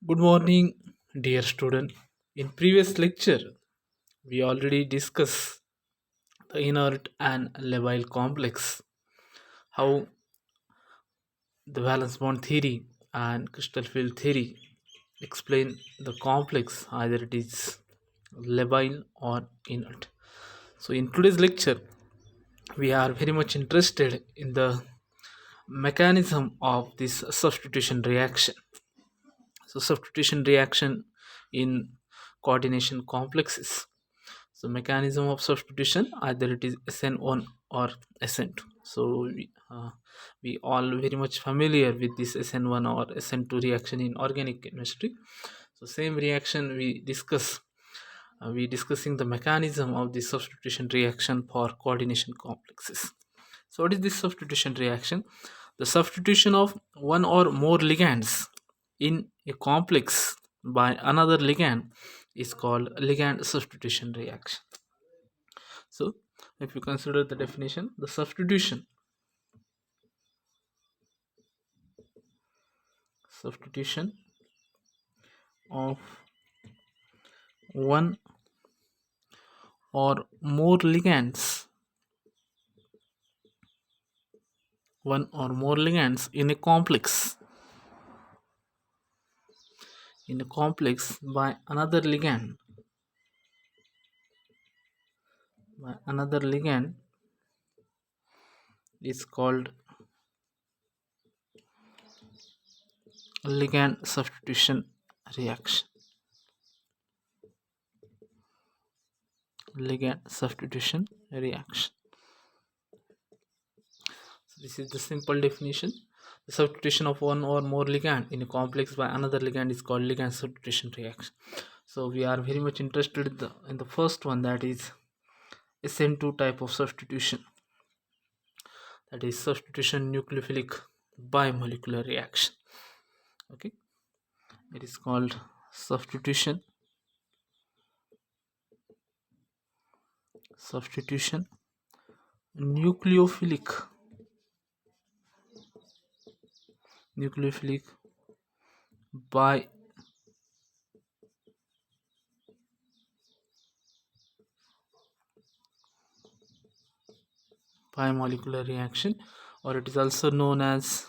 Good morning, dear student. In previous lecture, we already discussed the inert and labile complex, how the valence bond theory and crystal field theory explain the complex, either it is labile or inert. So, in today's lecture, we are very much interested in the mechanism of this substitution reaction. So, substitution reaction in coordination complexes. So mechanism of substitution, either it is SN1 or SN2. So we all very much familiar with this SN1 or SN2 reaction in organic chemistry. So same reaction we discussing the mechanism of the substitution reaction for coordination complexes. So what is this substitution reaction? The substitution of one or more ligands in a complex by another ligand is called ligand substitution reaction. So, if you consider the definition, the substitution of one or more ligands, in a complex by another ligand is called ligand substitution reaction. Ligand substitution reaction. So this is the simple definition. The substitution of one or more ligand in a complex by another ligand is called ligand substitution reaction. So we are very much interested in the first one, that is SN2 type of substitution, that is substitution nucleophilic bimolecular reaction. Okay, it is called substitution nucleophilic by bimolecular reaction, or it is also known as,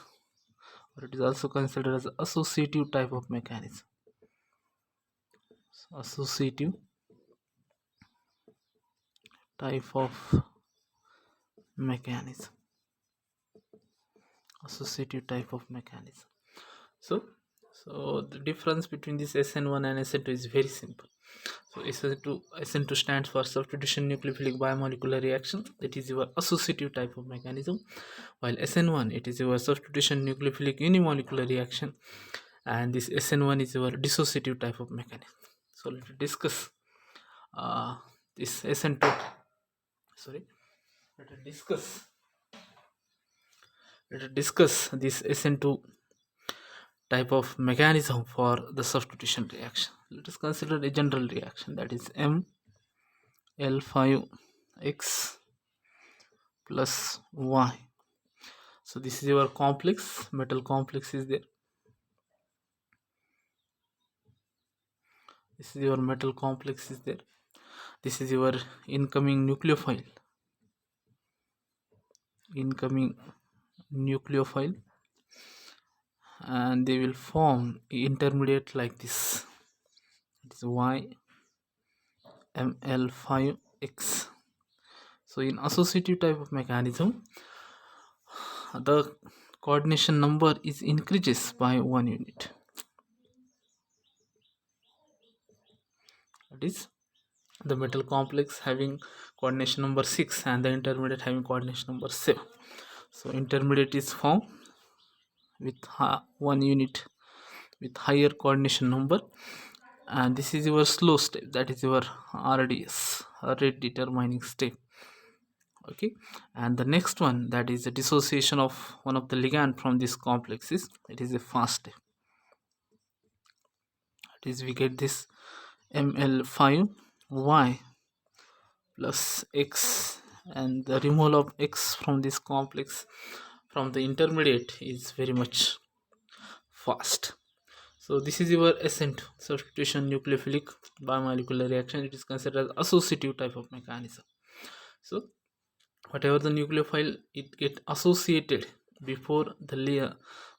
or it is also considered as associative type of mechanism. So, associative type of mechanism. So the difference between this SN1 and SN2 is very simple. So SN2 stands for substitution nucleophilic bimolecular reaction. It is your associative type of mechanism, while SN1, it is your substitution nucleophilic unimolecular reaction, and this SN1 is your dissociative type of mechanism. So let's discuss this SN2. Let us discuss this SN2 type of mechanism for the substitution reaction. Let us consider a general reaction, that is ML5X plus Y. So this is your complex, metal complex is there. This is your metal complex is there. This is your incoming nucleophile. And they will form intermediate like this. It is YML5X. So in associative type of mechanism, the coordination number is increases by 1 unit. That is the metal complex having coordination number 6 and the intermediate having coordination number 7. So intermediate is formed with 1 unit with higher coordination number, and this is your slow step, that is your RDS, rate determining step. Okay, and the next one, that is the dissociation of one of the ligand from this complexes, it is a fast step. That is, we get this ML5Y plus X, and the removal of X from this complex from the intermediate is very much fast. So So this is your ascent substitution nucleophilic bimolecular reaction. It is considered as associative type of mechanism. So whatever the nucleophile, it get associated before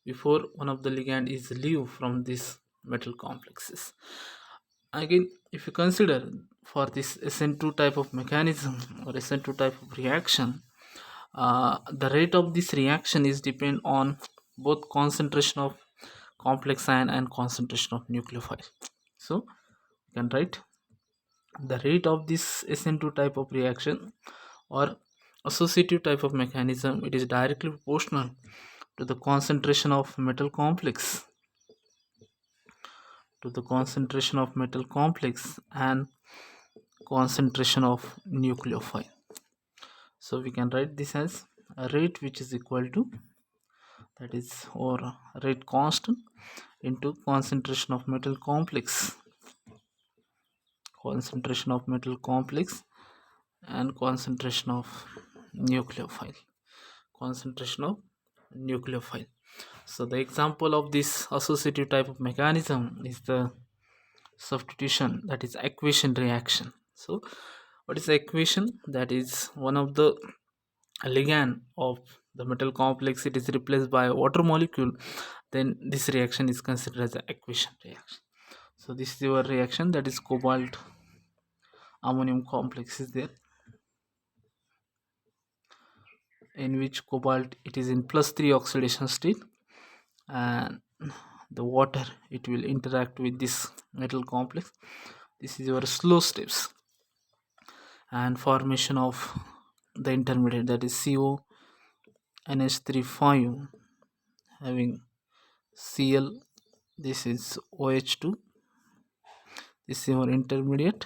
before one of the ligand is leave from these metal complexes. Again, if you consider for this SN2 type of mechanism or SN2 type of reaction, the rate of this reaction is depend on both concentration of complex ion and concentration of nucleophile. So you can write the rate of this SN2 type of reaction or associative type of mechanism, it is directly proportional to the concentration of metal complex and concentration of nucleophile. So we can write this as a rate which is equal to, that is, or rate constant into concentration of metal complex and concentration of nucleophile. So the example of this associative type of mechanism is the substitution, that is equation reaction. So what is the equation? That is one of the ligand of the metal complex, it is replaced by a water molecule, then this reaction is considered as an equation reaction. So this is your reaction, that is cobalt ammonium complex is there, in which cobalt, it is in +3 oxidation state, and the water, it will interact with this metal complex. This is your slow steps and formation of the intermediate, that is CO NH3 having Cl, this is OH2, this is your intermediate,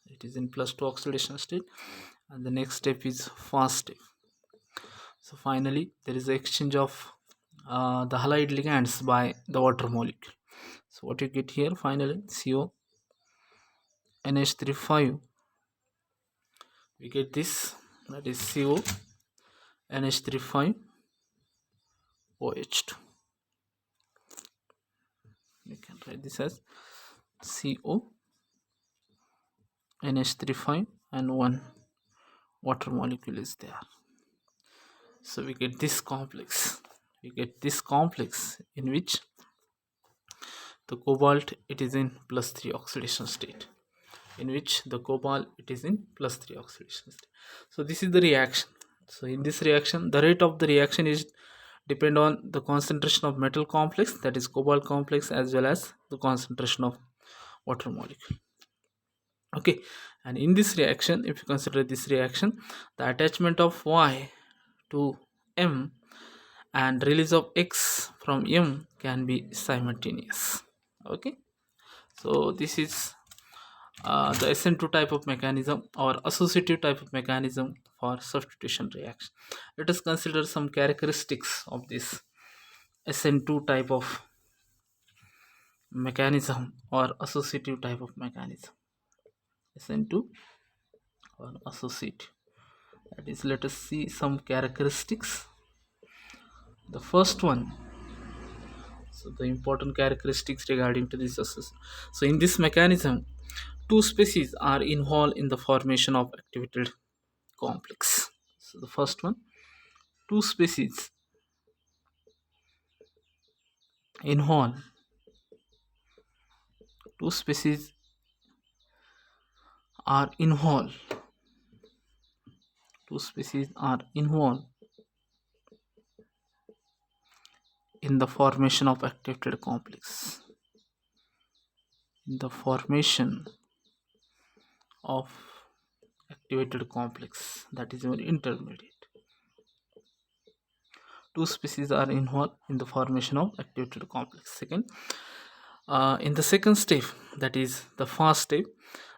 it is in +2 oxidation state, and the next step is fast step. So finally there is the exchange of the halide ligands by the water molecule. So what you get here finally, CO NH3 we get this, that is CO NH3 OH2. We can write this as CO NH3 and one water molecule is there. So we get this complex, in which the cobalt, it is in +3 oxidation state, So this is the reaction. So in this reaction, the rate of the reaction is depend on the concentration of metal complex, that is cobalt complex, as well as the concentration of water molecule. Okay, and in this reaction, if you consider this reaction, the attachment of Y to M and release of X from M can be simultaneous. Okay, so this is the SN2 type of mechanism or associative type of mechanism for substitution reaction. Let us consider some characteristics of this SN2 type of mechanism or associative type of mechanism. SN2 or associative, that is, let us see some characteristics. The first one, so the important characteristics regarding to this association. So in this mechanism, two species are involved in the formation of activated complex. So the first one, two species involved are involved in the formation of activated complex, that is your intermediate. Two species are involved in the formation of activated complex. Second, in the second step, that is the fast step,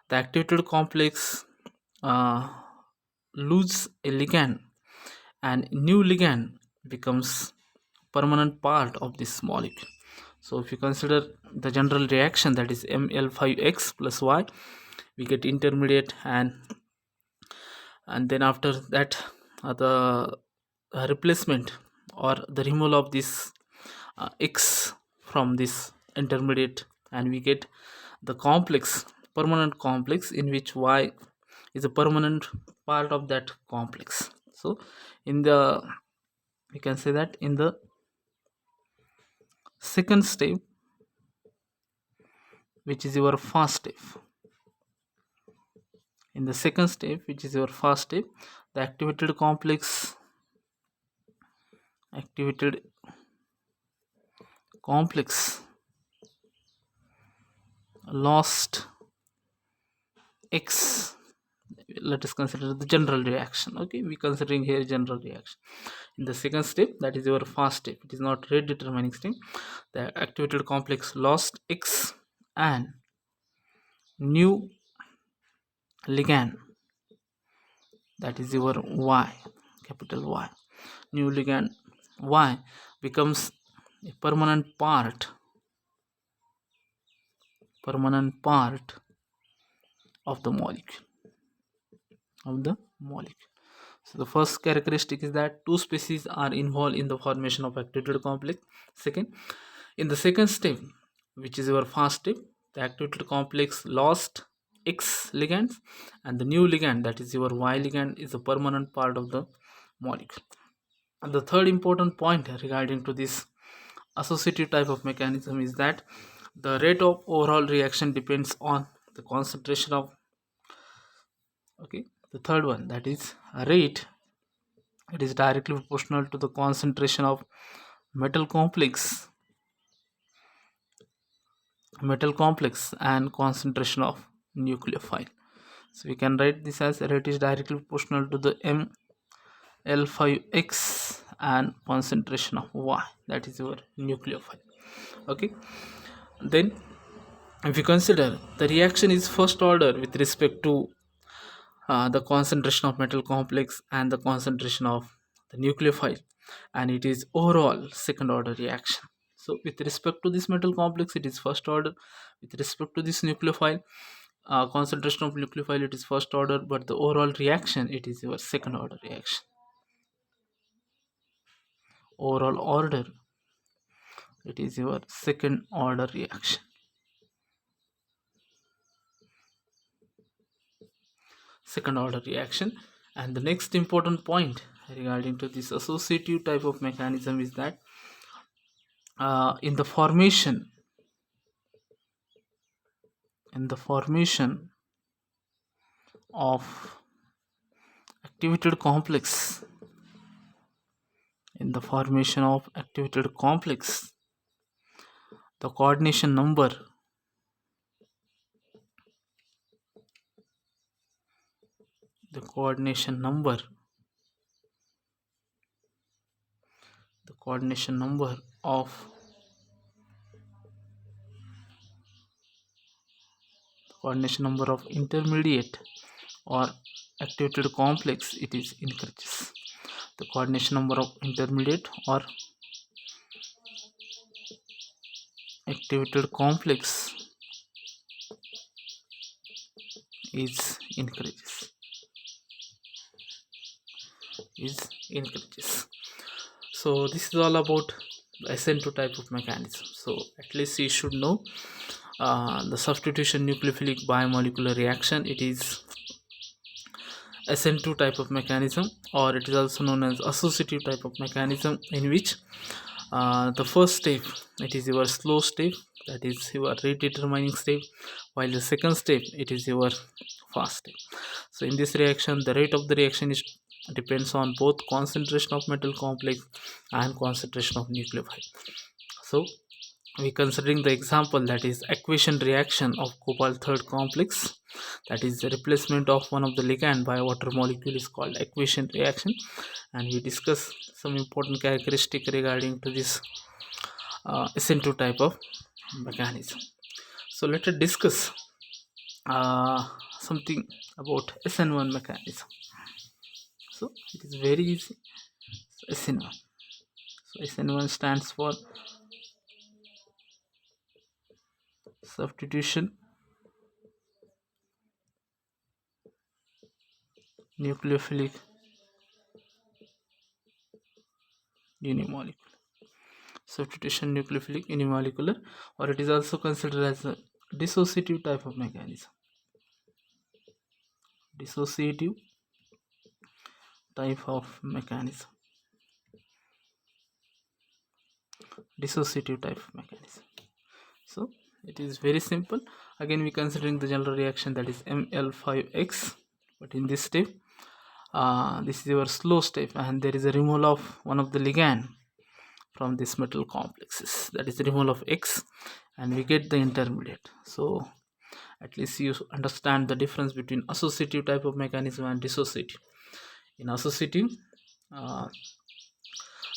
the activated complex lose a ligand and new ligand becomes permanent part of this molecule. So if you consider the general reaction, that is Ml5X plus Y, we get intermediate, and then after that the replacement or the removal of this X from this intermediate, and we get the complex, permanent complex, in which Y is a permanent part of that complex. So in the, we can say that in the second step, which is your first step, in the second step, which is your first step, the activated complex lost X. Let us consider the general reaction. Okay, we considering here general reaction. In the second step, that is your first step, it is not rate determining step, the activated complex lost X and new ligand, that is your Y, capital Y. New ligand Y becomes a permanent part of the molecule. So the first characteristic is that two species are involved in the formation of activated complex. Second, in the second step, which is your first step, the activated complex lost X ligands and the new ligand, that is your Y ligand, is a permanent part of the molecule. And the third important point regarding to this associative type of mechanism is that the rate of overall reaction depends on the concentration of, okay, the third one, that is rate, it is directly proportional to the concentration of metal complex and concentration of nucleophile. So we can write this as rate is directly proportional to the ml5x and concentration of Y, that is your nucleophile. Okay, then if you consider the reaction is first order with respect to the concentration of metal complex and the concentration of the nucleophile, and it is overall second order reaction. So with respect to this metal complex, it is first order. With respect to this nucleophile, concentration of nucleophile, it is first order, but the overall reaction, it is your second order reaction. Overall order, it is your second order reaction. And the next important point regarding to this associative type of mechanism is that in the formation of activated complex, the coordination number of intermediate or activated complex, it is increases. The coordination number of intermediate or activated complex is increases. So this is all about the SN2 type of mechanism. So at least you should know the substitution nucleophilic biomolecular reaction, it is SN2 type of mechanism, or it is also known as associative type of mechanism, in which the first step, it is your slow step, that is your rate determining step, while the second step, it is your fast step. So in this reaction, the rate of the reaction is depends on both concentration of metal complex and concentration of nucleophile. So we considering the example, that is equation reaction of cobalt third complex, that is the replacement of one of the ligand by a water molecule, is called equation reaction, and we discuss some important characteristic regarding to this SN2 type of mechanism. So let us discuss something about SN1 mechanism. So it is very easy. So SN1. So SN1 stands for substitution nucleophilic unimolecule. substitution nucleophilic unimolecular, or it is also considered as a dissociative type of mechanism. Dissociative type of mechanism. Dissociative type of mechanism. So it is very simple. Again, we considering the general reaction, that is Ml5X, but in this step, this is your slow step, and there is a removal of one of the ligand from this metal complexes, that is removal of X, and we get the intermediate. So at least you understand the difference between associative type of mechanism and dissociative. In associative, the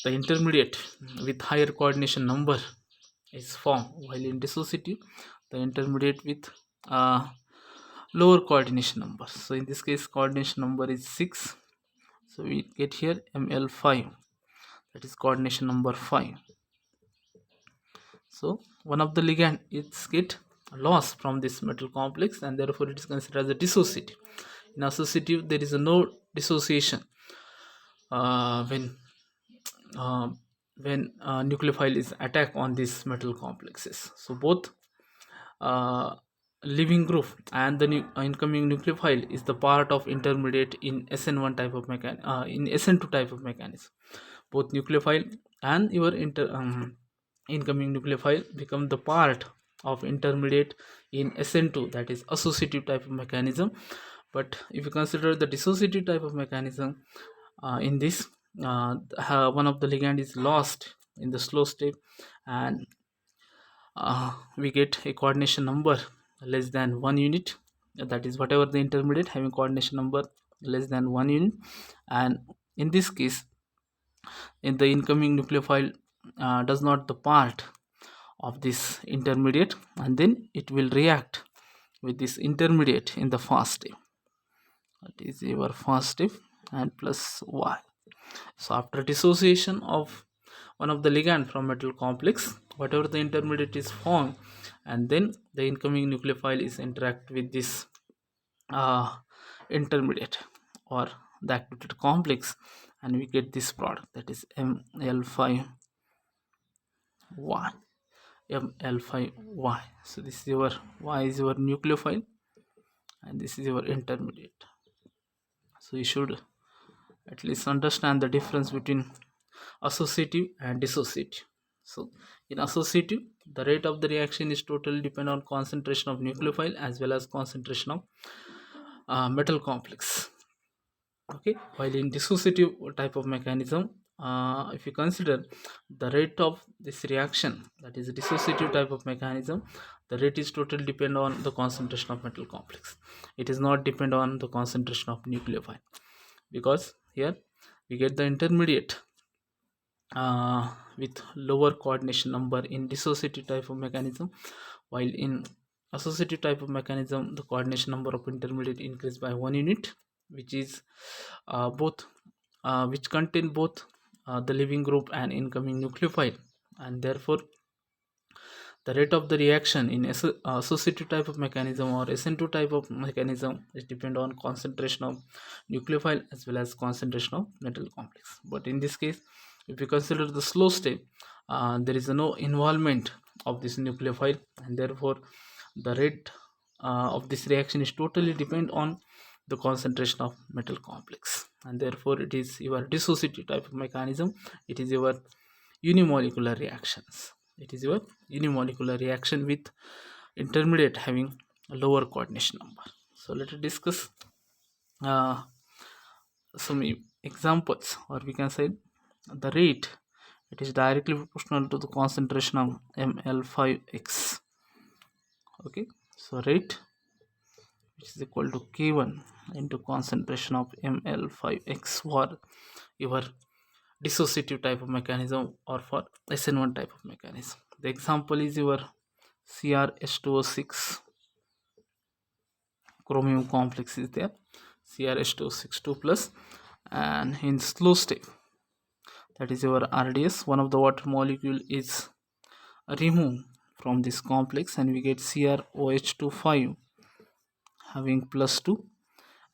intermediate with higher coordination number is formed, while in dissociative, the intermediate with lower coordination number. So in this case, coordination number is 6, so we get here Ml5, that is coordination number 5. So one of the ligand is get lost from this metal complex, and therefore it is considered as a dissociative. In associative, there is a no dissociation when nucleophile is attack on these metal complexes. So both leaving group and the incoming nucleophile is the part of intermediate in SN1 type of in SN2 type of mechanism. Both nucleophile and your incoming nucleophile become the part of intermediate in SN2, that is associative type of mechanism. But if you consider the dissociative type of mechanism, in this one of the ligand is lost in the slow step, and we get a coordination number less than 1 unit, that is whatever the intermediate having coordination number less than 1 unit. And in this case, in the incoming nucleophile does not the part of this intermediate, and then it will react with this intermediate in the fast step, that is your fast step, and plus Y. So after dissociation of one of the ligand from metal complex, whatever the intermediate is formed, and then the incoming nucleophile is interact with this intermediate or the activated complex, and we get this product, that is Ml5Y. Ml5Y. So this is your Y is your nucleophile, and this is your intermediate. So you should at least understand the difference between associative and dissociative. So in associative, the rate of the reaction is totally depend on concentration of nucleophile as well as concentration of metal complex. Okay, while in dissociative type of mechanism, if you consider the rate of this reaction, that is a dissociative type of mechanism, the rate is totally depend on the concentration of metal complex. It is not depend on the concentration of nucleophile, because here we get the intermediate with lower coordination number in dissociative type of mechanism, while in associative type of mechanism, the coordination number of intermediate increased by 1 unit, which is which contain both the leaving group and incoming nucleophile, and therefore the rate of the reaction in associative type of mechanism or SN2 type of mechanism is depend on concentration of nucleophile as well as concentration of metal complex. But in this case, if you consider the slow step, there is no involvement of this nucleophile, and therefore the rate of this reaction is totally depend on the concentration of metal complex, and therefore it is your dissociative type of mechanism. It is your unimolecular reactions. It is your unimolecular reaction with intermediate having a lower coordination number. So let us discuss some examples, or we can say the rate. It is directly proportional to the concentration of Ml5X. Okay, so rate, which is equal to K1 into concentration of Ml5X for your dissociative type of mechanism or for SN1 type of mechanism. The example is your CrH2O6 chromium complex is there, CrH2O6 2 plus, and in slow state, that is your RDS, one of the water molecule is removed from this complex, and we get CrOH25 having plus 2,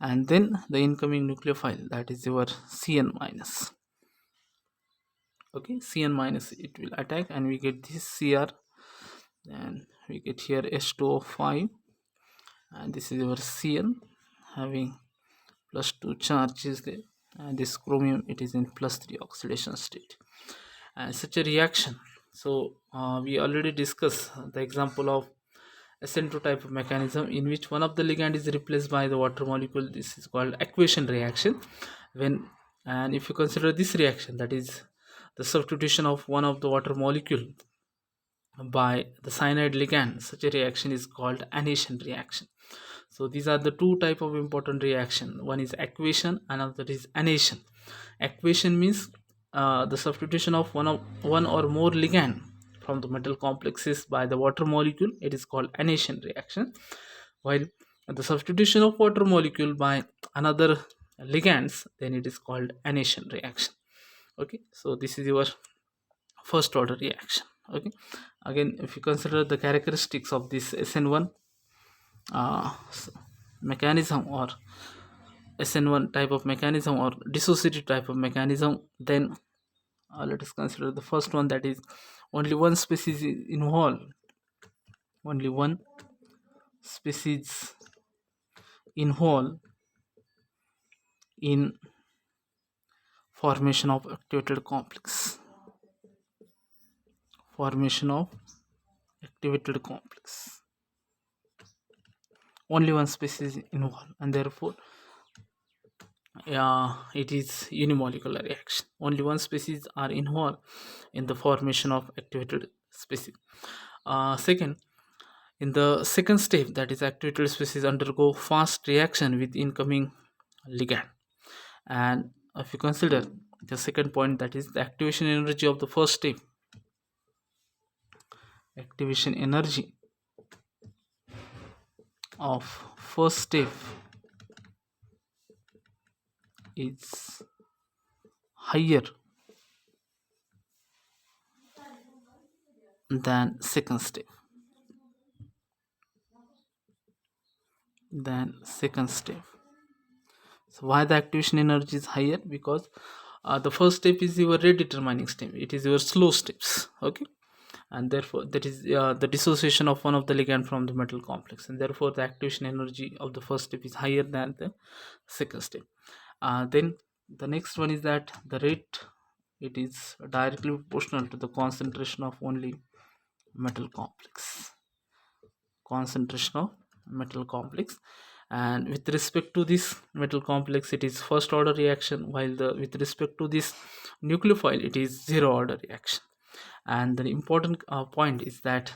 and then the incoming nucleophile, that is your Cn minus. Okay, Cn minus it will attack, and we get this Cr, and we get here H2O5, and this is our Cn having plus 2 charges there, and this chromium it is in plus 3 oxidation state. And such a reaction, so we already discussed the example of SN2 type of mechanism in which one of the ligand is replaced by the water molecule. This is called aquation reaction. When, and if you consider this reaction, that is the substitution of one of the water molecule by the cyanide ligand, such a reaction is called anation reaction. So these are the two type of important reaction. One is aquation, another is anation. Aquation means the substitution of one or more ligand from the metal complexes by the water molecule. It is called anation reaction. While the substitution of water molecule by another ligands, then it is called anation reaction. Okay, so this is your first order reaction. Okay, again, if you consider the characteristics of this SN1 mechanism, or SN1 type of mechanism, or dissociative type of mechanism, then let us consider the first one, that is only one species is involved. Only one species involved in formation of activated complex. Formation of activated complex. Only one species involved, and therefore it is unimolecular reaction. Only one species are involved in the formation of activated species. Second, in the second step, that is activated species undergo fast reaction with incoming ligand. And if you consider the second point, that is the activation energy of the first step. Activation energy of first step is higher than second step. So why the activation energy is higher? Because the first step is your rate determining step. It is your slow steps. Okay, and therefore that is the dissociation of one of the ligand from the metal complex, and therefore the activation energy of the first step is higher than the second step. Then the next one is that the rate, it is directly proportional to the concentration of only metal complex. And with respect to this metal complex, it is first order reaction, while with respect to this nucleophile, it is zero order reaction. And the important point is that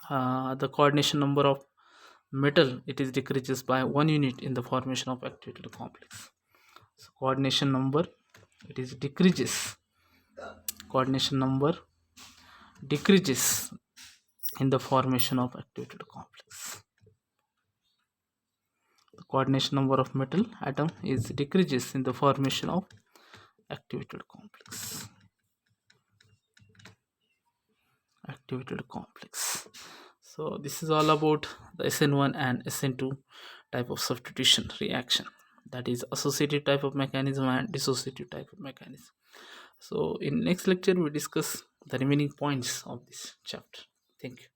the coordination number of metal, it is decreases by 1 unit in the formation of activated complex. So coordination number, it is decreases. Coordination number decreases in the formation of activated complex. The coordination number of metal atom is decreases in the formation of activated complex. So this is all about the SN1 and SN2 type of substitution reaction, that is associative type of mechanism and dissociative type of mechanism. So in next lecture we discuss the remaining points of this chapter. Thank you.